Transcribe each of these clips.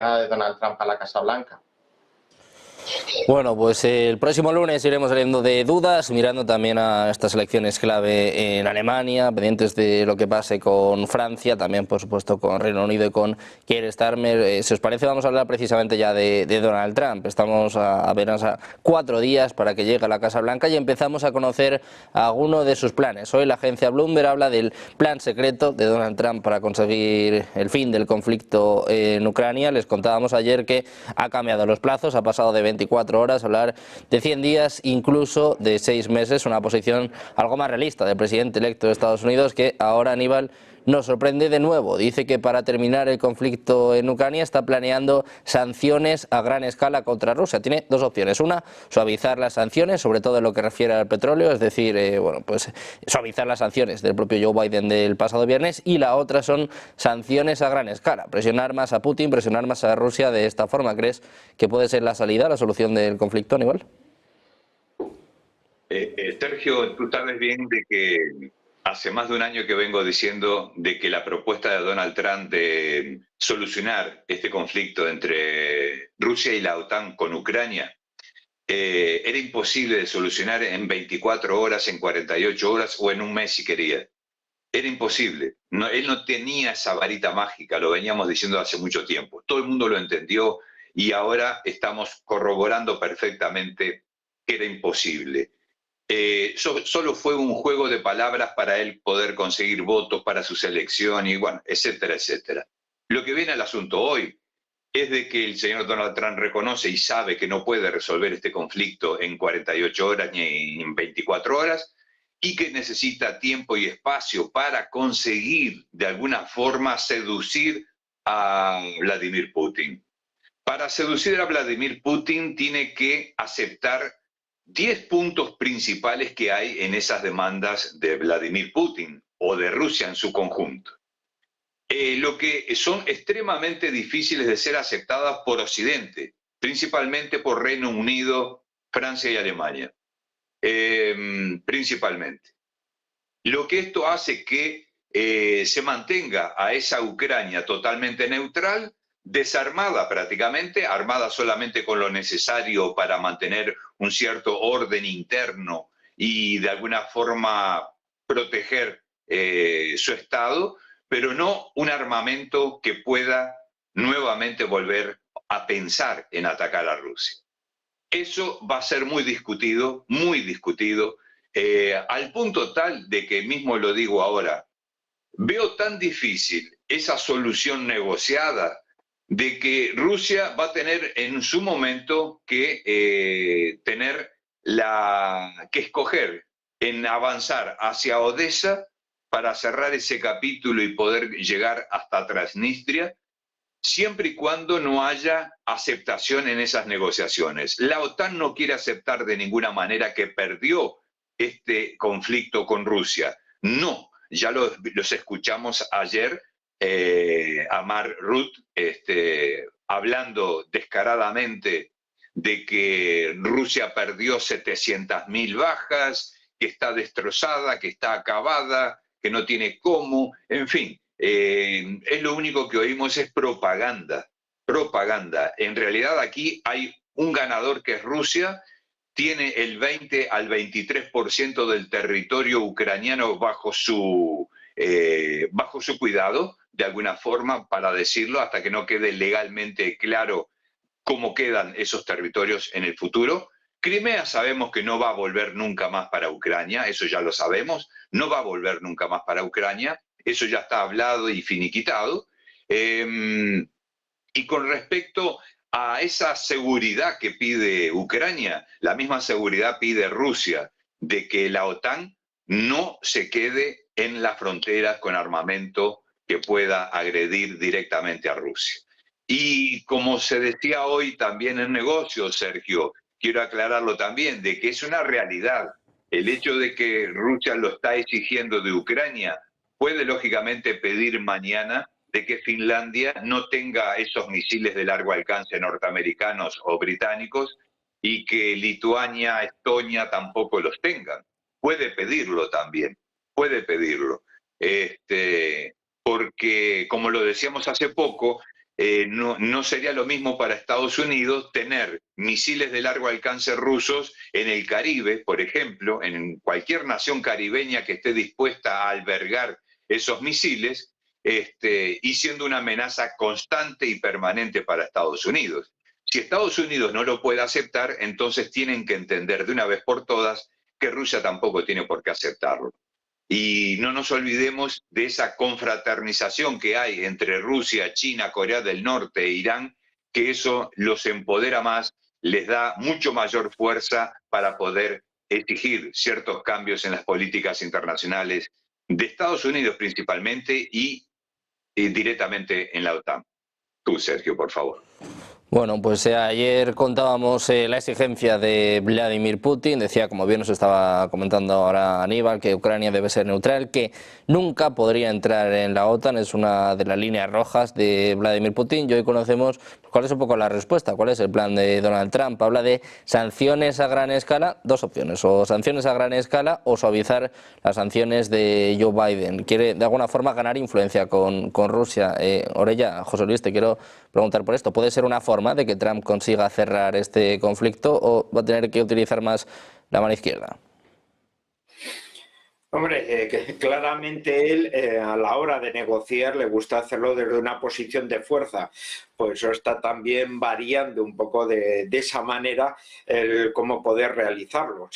de Donald Trump a la Casa Blanca? Bueno, pues el próximo lunes iremos saliendo de dudas, mirando también a estas elecciones clave en Alemania, pendientes de lo que pase con Francia, también por supuesto con Reino Unido y con Keir Starmer. Si os parece, vamos a hablar precisamente ya de Donald Trump. Estamos a apenas a 4 días para que llegue a la Casa Blanca y empezamos a conocer alguno de sus planes. Hoy la agencia Bloomberg habla del plan secreto de Donald Trump para conseguir el fin del conflicto en Ucrania. Les contábamos ayer que ha cambiado los plazos, ha pasado de 24 horas, hablar de 100 días, incluso de 6 meses, una posición algo más realista del presidente electo de Estados Unidos, que ahora, Aníbal, nos sorprende de nuevo. Dice que para terminar el conflicto en Ucrania está planeando sanciones a gran escala contra Rusia. Tiene dos opciones. Una, suavizar las sanciones, sobre todo en lo que refiere al petróleo, es decir, suavizar las sanciones del propio Joe Biden del pasado viernes, y la otra son sanciones a gran escala, presionar más a Putin, presionar más a Rusia de esta forma. ¿Crees que puede ser la salida, la solución del conflicto, Aníbal? Sergio, tú sabes bien de que hace más de un año que vengo diciendo de que la propuesta de Donald Trump de solucionar este conflicto entre Rusia y la OTAN con Ucrania era imposible de solucionar en 24 horas, en 48 horas o en un mes si quería. Era imposible. No, él no tenía esa varita mágica, lo veníamos diciendo hace mucho tiempo. Todo el mundo lo entendió y ahora estamos corroborando perfectamente que era imposible. Solo fue un juego de palabras para él poder conseguir votos para su selección y bueno, etcétera, etcétera. Lo que viene al asunto hoy es de que el señor Donald Trump reconoce y sabe que no puede resolver este conflicto en 48 horas ni en 24 horas y que necesita tiempo y espacio para conseguir de alguna forma seducir a Vladimir Putin. Para seducir a Vladimir Putin tiene que aceptar 10 puntos principales que hay en esas demandas de Vladimir Putin o de Rusia en su conjunto. Lo que son extremadamente difíciles de ser aceptadas por Occidente, principalmente por Reino Unido, Francia y Alemania, principalmente. Lo que esto hace que se mantenga a esa Ucrania totalmente neutral, desarmada prácticamente, armada solamente con lo necesario para mantener un cierto orden interno y de alguna forma proteger su Estado, pero no un armamento que pueda nuevamente volver a pensar en atacar a Rusia. Eso va a ser muy discutido, al punto tal de que mismo lo digo ahora, veo tan difícil esa solución negociada de que Rusia va a tener en su momento que que escoger en avanzar hacia Odessa para cerrar ese capítulo y poder llegar hasta Transnistria, siempre y cuando no haya aceptación en esas negociaciones. La OTAN no quiere aceptar de ninguna manera que perdió este conflicto con Rusia. No, ya los escuchamos ayer, a Mark Rutte, hablando descaradamente de que Rusia perdió 700.000 bajas, que está destrozada, que está acabada, que no tiene cómo, en fin. Es lo único que oímos es propaganda, propaganda. En realidad aquí hay un ganador que es Rusia, tiene el 20 al 23% del territorio ucraniano bajo su cuidado, de alguna forma, para decirlo, hasta que no quede legalmente claro cómo quedan esos territorios en el futuro. Crimea sabemos que no va a volver nunca más para Ucrania, eso ya lo sabemos, no va a volver nunca más para Ucrania. Eso ya está hablado y finiquitado. Y con respecto a esa seguridad que pide Ucrania, la misma seguridad pide Rusia, de que la OTAN no se quede en las fronteras con armamento que pueda agredir directamente a Rusia. Y como se decía hoy también en negocios, Sergio, quiero aclararlo también, de que es una realidad. El hecho de que Rusia lo está exigiendo de Ucrania puede lógicamente pedir mañana de que Finlandia no tenga esos misiles de largo alcance norteamericanos o británicos y que Lituania, Estonia tampoco los tengan. Puede pedirlo también, puede pedirlo. Porque, como lo decíamos hace poco, no sería lo mismo para Estados Unidos tener misiles de largo alcance rusos en el Caribe, por ejemplo, en cualquier nación caribeña que esté dispuesta a albergar esos misiles, y siendo una amenaza constante y permanente para Estados Unidos. Si Estados Unidos no lo puede aceptar, entonces tienen que entender de una vez por todas que Rusia tampoco tiene por qué aceptarlo. Y no nos olvidemos de esa confraternización que hay entre Rusia, China, Corea del Norte e Irán, que eso los empodera más, les da mucho mayor fuerza para poder exigir ciertos cambios en las políticas internacionales de Estados Unidos principalmente y directamente en la OTAN. Tú, Sergio, por favor. Bueno, pues ayer contábamos la exigencia de Vladimir Putin, decía, como bien nos estaba comentando ahora Aníbal, que Ucrania debe ser neutral, que nunca podría entrar en la OTAN, es una de las líneas rojas de Vladimir Putin, y hoy conocemos cuál es un poco la respuesta, cuál es el plan de Donald Trump. Habla de sanciones a gran escala, dos opciones, o sanciones a gran escala o suavizar las sanciones de Joe Biden. Quiere de alguna forma ganar influencia con Rusia. Orella, José Luis, te quiero preguntar por esto, ¿puede ser una forma de que Trump consiga cerrar este conflicto o va a tener que utilizar más la mano izquierda? Hombre, claramente él a la hora de negociar le gusta hacerlo desde una posición de fuerza, pues eso está también variando un poco de esa manera el cómo poder realizarlo,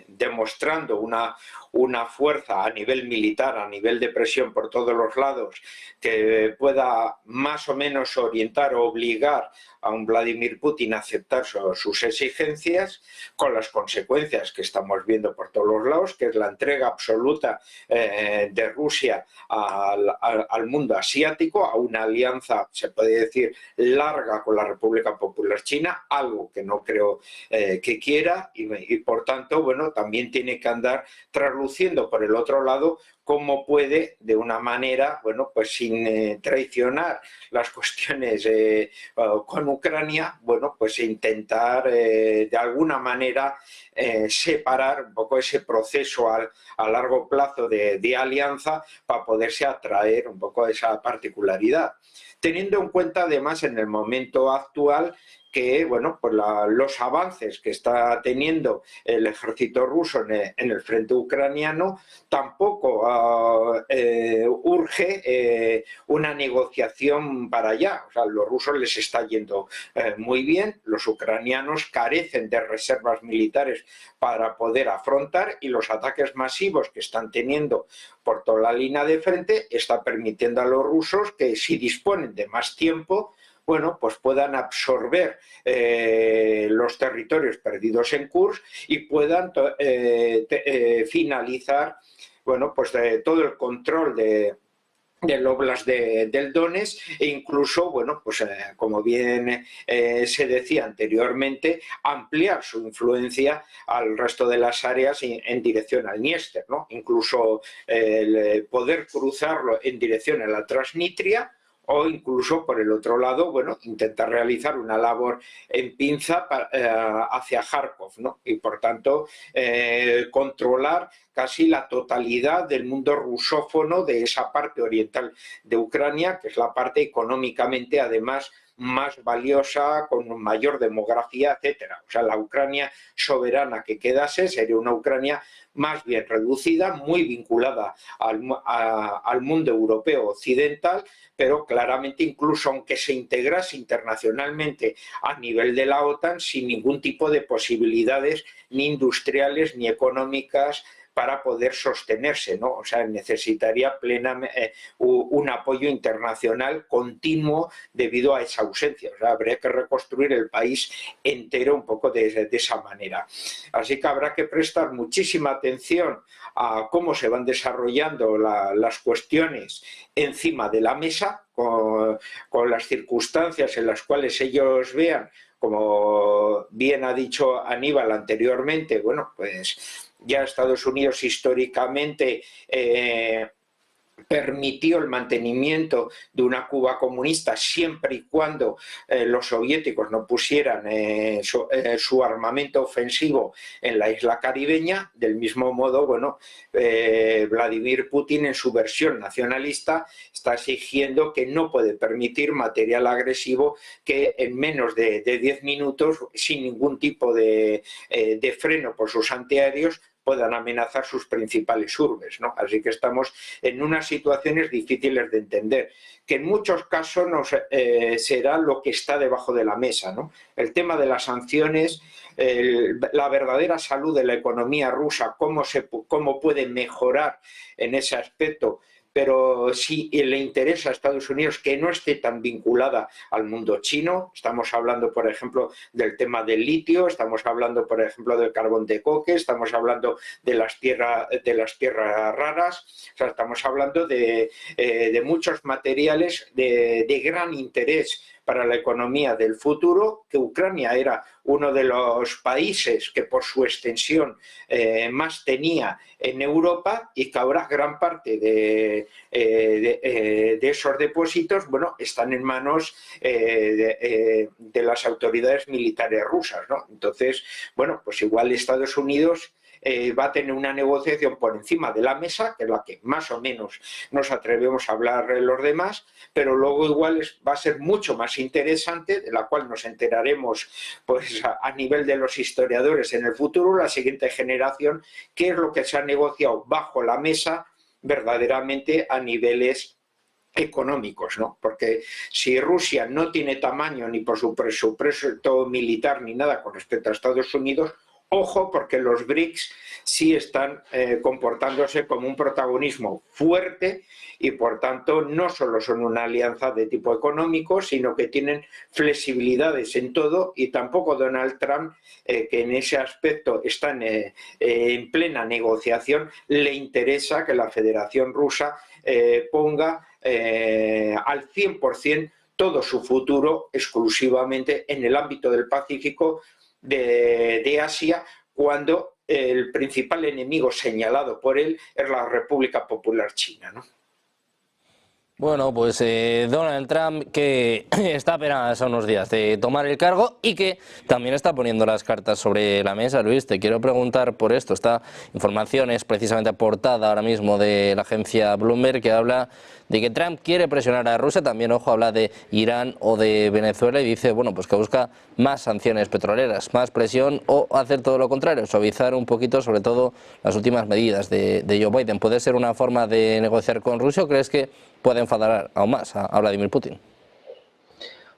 demostrando una fuerza a nivel militar, a nivel de presión por todos los lados, que pueda más o menos orientar o obligar a un Vladimir Putin a aceptar sus exigencias, con las consecuencias que estamos viendo por todos los lados, que es la entrega absoluta de Rusia al mundo asiático, a una alianza, se puede decir, larga con la República Popular China, algo que no creo que quiera, y por tanto, bueno, también tiene que andar trasluciendo por el otro lado cómo puede, de una manera, bueno, pues sin traicionar las cuestiones con Ucrania, bueno, pues intentar de alguna manera separar un poco ese proceso a largo plazo de alianza para poderse atraer un poco esa particularidad. Teniendo en cuenta además en el momento actual que, bueno, pues los avances que está teniendo el ejército ruso en el frente ucraniano tampoco urge una negociación para allá. O sea, a los rusos les está yendo muy bien, los ucranianos carecen de reservas militares para poder afrontar, y los ataques masivos que están teniendo por toda la línea de frente está permitiendo a los rusos que, si disponen de más tiempo, bueno, pues puedan absorber los territorios perdidos en Kursk y puedan finalizar, bueno, pues todo el control del Oblast del Donetsk, e incluso, bueno, pues como bien se decía anteriormente, ampliar su influencia al resto de las áreas en dirección al Dniester, ¿no? Incluso poder cruzarlo en dirección a la Transnistria, o incluso por el otro lado, bueno, intentar realizar una labor en pinza hacia Kharkov, ¿no? Y por tanto controlar casi la totalidad del mundo rusófono de esa parte oriental de Ucrania, que es la parte económicamente además más valiosa, con mayor demografía, etcétera. O sea, la Ucrania soberana que quedase sería una Ucrania más bien reducida, muy vinculada al mundo europeo occidental, pero claramente, incluso aunque se integrase internacionalmente a nivel de la OTAN, sin ningún tipo de posibilidades ni industriales ni económicas para poder sostenerse, ¿no? O sea, necesitaría plenamente un apoyo internacional continuo debido a esa ausencia. O sea, habría que reconstruir el país entero un poco de esa manera. Así que habrá que prestar muchísima atención a cómo se van desarrollando las cuestiones encima de la mesa, con las circunstancias en las cuales ellos vean, como bien ha dicho Aníbal anteriormente, bueno, pues ya Estados Unidos históricamente permitió el mantenimiento de una Cuba comunista siempre y cuando los soviéticos no pusieran su armamento ofensivo en la isla caribeña. Del mismo modo, bueno, Vladimir Putin en su versión nacionalista está exigiendo que no puede permitir material agresivo que en menos de 10 minutos, sin ningún tipo de freno por sus antiaéreos, puedan amenazar sus principales urbes, ¿no? Así que estamos en unas situaciones difíciles de entender, que en muchos casos será lo que está debajo de la mesa, ¿no? El tema de las sanciones, la verdadera salud de la economía rusa, cómo puede mejorar en ese aspecto, pero si le interesa a Estados Unidos que no esté tan vinculada al mundo chino. Estamos hablando, por ejemplo, del tema del litio, estamos hablando, por ejemplo, del carbón de coque, estamos hablando de las tierras raras, o sea, estamos hablando de muchos materiales de gran interés para la economía del futuro, que Ucrania era uno de los países que por su extensión más tenía en Europa, y que ahora gran parte de esos depósitos, bueno, están en manos de las autoridades militares rusas, ¿no? Entonces, bueno, pues igual Estados Unidos va a tener una negociación por encima de la mesa, que es la que más o menos nos atrevemos a hablar los demás, pero luego igual va a ser mucho más interesante, de la cual nos enteraremos pues a nivel de los historiadores en el futuro, la siguiente generación, qué es lo que se ha negociado bajo la mesa verdaderamente a niveles económicos, ¿no? Porque si Rusia no tiene tamaño ni por su presupuesto militar ni nada con respecto a Estados Unidos, ojo, porque los BRICS sí están comportándose como un protagonismo fuerte y por tanto no solo son una alianza de tipo económico, sino que tienen flexibilidades en todo, y tampoco Donald Trump, que en ese aspecto está en plena negociación, le interesa que la Federación Rusa ponga al 100% todo su futuro exclusivamente en el ámbito del Pacífico, de Asia, cuando el principal enemigo señalado por él es la República Popular China, ¿no? Bueno, pues Donald Trump, que está apenas a unos días de tomar el cargo y que también está poniendo las cartas sobre la mesa. Luis, te quiero preguntar por esto. Esta información es precisamente aportada ahora mismo de la agencia Bloomberg, que habla de que Trump quiere presionar a Rusia. También, ojo, habla de Irán o de Venezuela y dice, bueno, pues que busca más sanciones petroleras, más presión, o hacer todo lo contrario, suavizar un poquito, sobre todo las últimas medidas de Joe Biden. ¿Puede ser una forma de negociar con Rusia o crees que puede enfadar aún más a Vladimir Putin?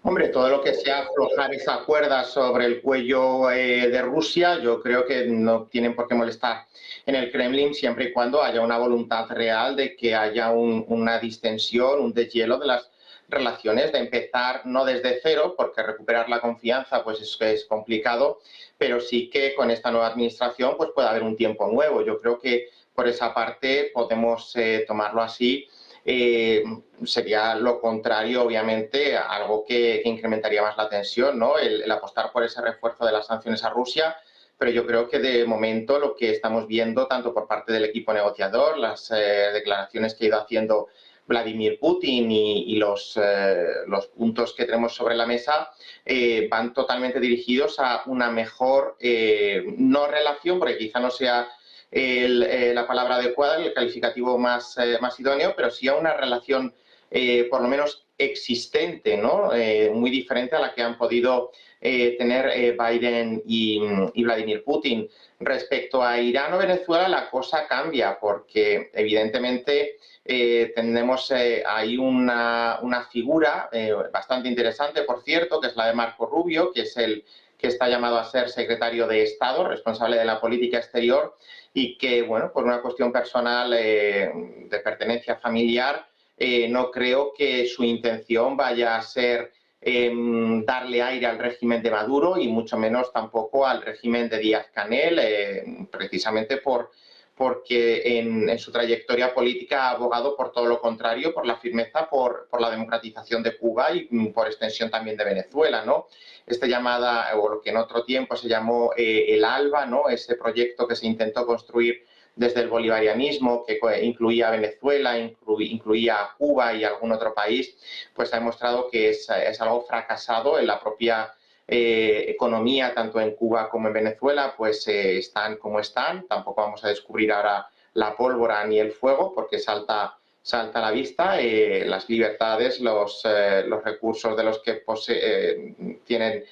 Hombre, todo lo que sea aflojar esa cuerda sobre el cuello de Rusia, yo creo que no tienen por qué molestar en el Kremlin, siempre y cuando haya una voluntad real de que haya una distensión, un deshielo de las relaciones, de empezar no desde cero, porque recuperar la confianza pues es complicado, pero sí que con esta nueva administración pues puede haber un tiempo nuevo. Yo creo que por esa parte podemos tomarlo así. Sería lo contrario, obviamente, algo que incrementaría más la tensión, ¿no? El apostar por ese refuerzo de las sanciones a Rusia, pero yo creo que de momento lo que estamos viendo, tanto por parte del equipo negociador, las declaraciones que ha ido haciendo Vladimir Putin y los puntos que tenemos sobre la mesa van totalmente dirigidos a una mejor, no relación, porque quizá no sea la palabra adecuada, el calificativo más idóneo, pero sí a una relación por lo menos existente, ¿no? Muy diferente a la que han podido tener Biden y Vladimir Putin. Respecto a Irán o Venezuela, la cosa cambia porque evidentemente tenemos ahí una figura bastante interesante, por cierto, que es la de Marco Rubio, que es el que está llamado a ser secretario de Estado, responsable de la política exterior, y que, bueno, por una cuestión personal de pertenencia familiar, no creo que su intención vaya a ser darle aire al régimen de Maduro y mucho menos tampoco al régimen de Díaz-Canel, precisamente porque en su trayectoria política ha abogado por todo lo contrario, por la firmeza, por la democratización de Cuba y por extensión también de Venezuela, ¿no? Esta llamada, o lo que en otro tiempo se llamó el ALBA, ¿no? Ese proyecto que se intentó construir desde el bolivarianismo, que incluía a Venezuela, incluía a Cuba y algún otro país, pues ha demostrado que es algo fracasado. En la propia economía, tanto en Cuba como en Venezuela, pues están como están. Tampoco vamos a descubrir ahora la pólvora ni el fuego, porque salta a la vista. Las libertades, los recursos de los que tiene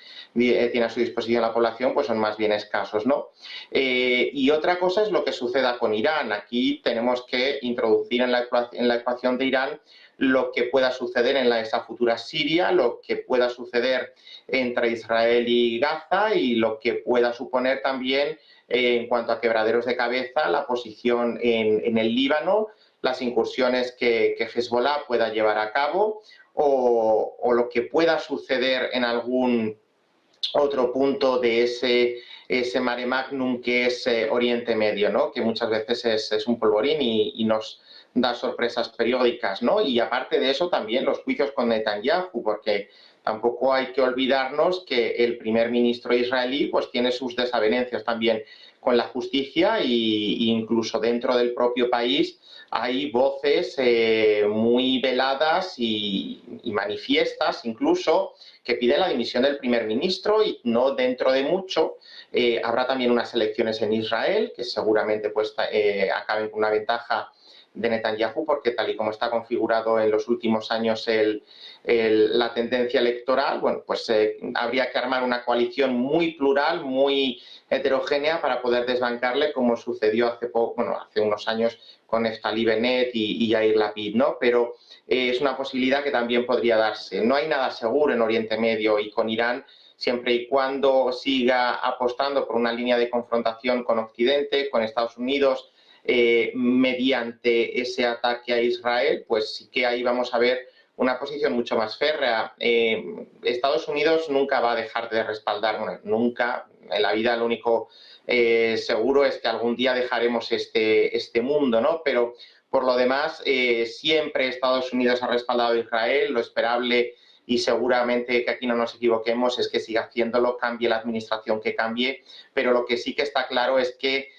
a su disposición la población, pues son más bien escasos, ¿no? Y otra cosa es lo que suceda con Irán. Aquí tenemos que introducir en la ecuación de Irán lo que pueda suceder en esa futura Siria, lo que pueda suceder entre Israel y Gaza y lo que pueda suponer también en cuanto a quebraderos de cabeza la posición en el Líbano, las incursiones que Hezbollah pueda llevar a cabo o lo que pueda suceder en algún otro punto de ese mare magnum que es Oriente Medio, ¿no? Que muchas veces es un polvorín y nos da sorpresas periódicas, ¿no? Y aparte de eso también los juicios con Netanyahu, porque tampoco hay que olvidarnos que el primer ministro israelí pues tiene sus desavenencias también con la justicia e incluso dentro del propio país hay voces muy veladas y manifiestas incluso que piden la dimisión del primer ministro y no dentro de mucho habrá también unas elecciones en Israel que seguramente pues acaben con una ventaja de Netanyahu porque tal y como está configurado en los últimos años la tendencia electoral, bueno, pues habría que armar una coalición muy plural, muy heterogénea para poder desbancarle como sucedió hace unos años con Naftali Bennett y Yair Lapid, ¿no? Pero es una posibilidad que también podría darse. No hay nada seguro en Oriente Medio y con Irán, siempre y cuando siga apostando por una línea de confrontación con Occidente, con Estados Unidos, mediante ese ataque a Israel, pues sí que ahí vamos a ver una posición mucho más férrea. Estados Unidos nunca va a dejar de respaldar, bueno, nunca, en la vida lo único seguro es que algún día dejaremos este mundo, ¿no? Pero por lo demás, siempre Estados Unidos ha respaldado a Israel, lo esperable y seguramente que aquí no nos equivoquemos es que siga haciéndolo, cambie la administración que cambie, pero lo que sí que está claro es que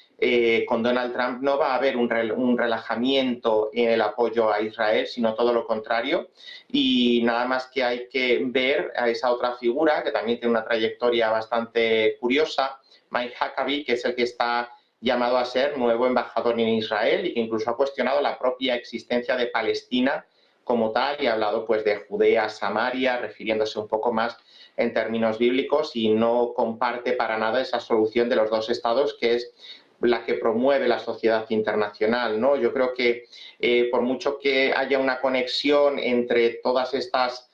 con Donald Trump no va a haber un relajamiento en el apoyo a Israel, sino todo lo contrario. Y nada más que hay que ver a esa otra figura, que también tiene una trayectoria bastante curiosa, Mike Huckabee, que es el que está llamado a ser nuevo embajador en Israel y que incluso ha cuestionado la propia existencia de Palestina como tal y ha hablado pues de Judea, Samaria, refiriéndose un poco más en términos bíblicos y no comparte para nada esa solución de los dos estados que es la que promueve la sociedad internacional, ¿no? Yo creo que por mucho que haya una conexión entre todas estas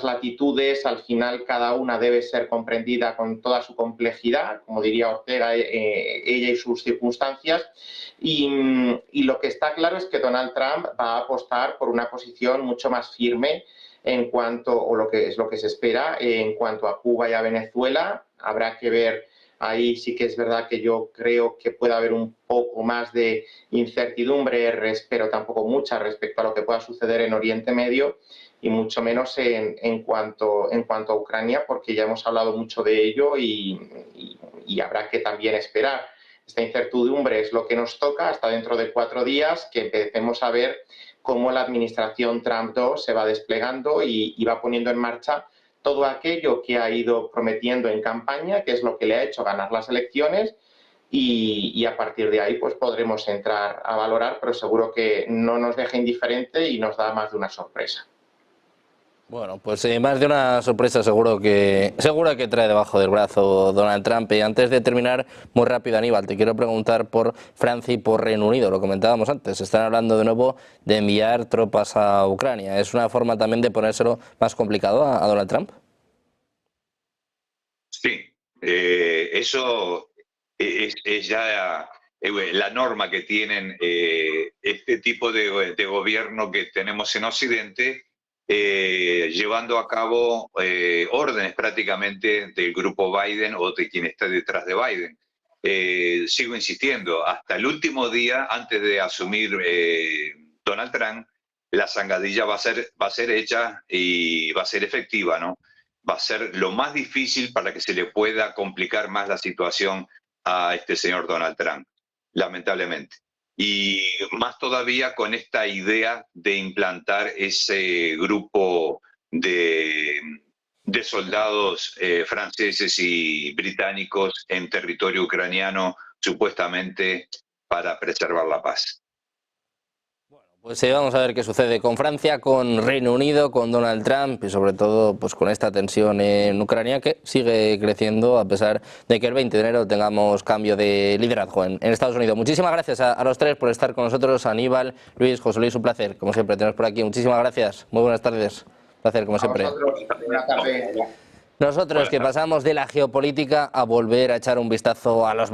latitudes, al final cada una debe ser comprendida con toda su complejidad, como diría Ortega, ella y sus circunstancias, y lo que está claro es que Donald Trump va a apostar por una posición mucho más firme en cuanto, o lo que es lo que se espera, en cuanto a Cuba y a Venezuela. Habrá que ver. Ahí sí que es verdad que yo creo que puede haber un poco más de incertidumbre, pero tampoco mucha respecto a lo que pueda suceder en Oriente Medio y mucho menos en cuanto a Ucrania, porque ya hemos hablado mucho de ello y habrá que también esperar. Esta incertidumbre es lo que nos toca hasta dentro de 4 días, que empecemos a ver cómo la administración Trump 2 se va desplegando y va poniendo en marcha todo aquello que ha ido prometiendo en campaña, que es lo que le ha hecho ganar las elecciones y a partir de ahí pues podremos entrar a valorar, pero seguro que no nos deja indiferente y nos da más de una sorpresa. Bueno, pues más de una sorpresa seguro que trae debajo del brazo Donald Trump. Y antes de terminar, muy rápido, Aníbal, te quiero preguntar por Francia y por Reino Unido. Lo comentábamos antes, están hablando de nuevo de enviar tropas a Ucrania. ¿Es una forma también de ponérselo más complicado a Donald Trump? Sí, eso es ya la norma que tienen este tipo de gobierno que tenemos en Occidente, llevando a cabo órdenes prácticamente del grupo Biden o de quien está detrás de Biden. Sigo insistiendo, hasta el último día antes de asumir Donald Trump, la zancadilla va a ser hecha y va a ser efectiva, ¿no? Va a ser lo más difícil para que se le pueda complicar más la situación a este señor Donald Trump. lamentablemente. Y más todavía con esta idea de implantar ese grupo de soldados franceses y británicos en territorio ucraniano, supuestamente para preservar la paz. Pues vamos a ver qué sucede con Francia, con Reino Unido, con Donald Trump y sobre todo pues con esta tensión en Ucrania que sigue creciendo a pesar de que el 20 de enero tengamos cambio de liderazgo en Estados Unidos. Muchísimas gracias a los tres por estar con nosotros, Aníbal, Luis, José Luis, un placer, como siempre, teneros por aquí. Muchísimas gracias, muy buenas tardes, un placer como siempre. Buenas tardes. Nosotros que pasamos de la geopolítica a volver a echar un vistazo a los